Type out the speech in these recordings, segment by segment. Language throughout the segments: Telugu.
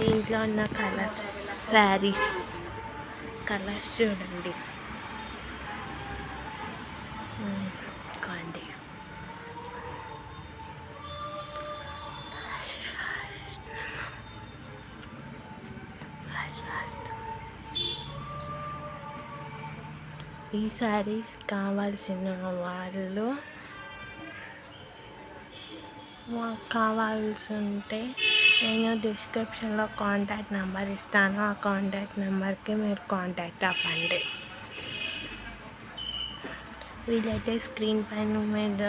దీంట్లో ఉన్న కలర్స్ శారీస్ కలర్స్ చూడండి. కాండి ఈ శారీస్ కావాల్సిన వాళ్ళు మాకు కావాల్సి ఉంటే నేను డిస్క్రిప్షన్లో కాంటాక్ట్ నెంబర్ ఇస్తాను. ఆ కాంటాక్ట్ నెంబర్కి మీరు కాంటాక్ట్ అవ్వండి. వీలైతే స్క్రీన్ పైన మీద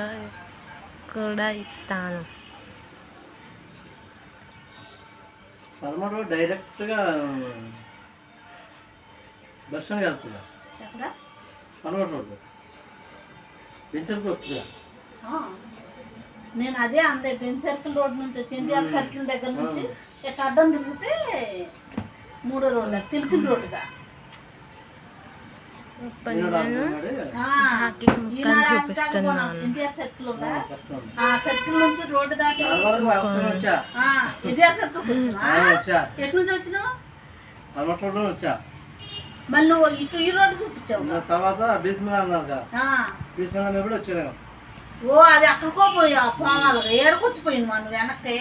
కూడా ఇస్తాను. డైరెక్ట్గా బస్ స్టాండ్ వెళ్తుందా? నేను అదే అందే పెన్ సర్కిల్ రోడ్ నుంచి వచ్చి ఎన్టీఆర్ సర్కిల్ దగ్గర నుంచి ఎట్లా అడ్డం తిరిగితే 3వ రోడ్ తెలిసిన రోడ్డుగా ఎన్టీఆర్ సర్కిల్ సర్కిల్ నుంచి రోడ్డు దాటి ఎన్టీఆర్ సర్కిల్ ఎటు నుంచి వచ్చినావు? మళ్ళీ నువ్వు ఇటు ఈ రోడ్డు చూపించావు. తర్వాత ఓ అది అక్కడికో పోయా పోవాలి ఏడుకొచ్చిపోయింది మనం వెనక్కి.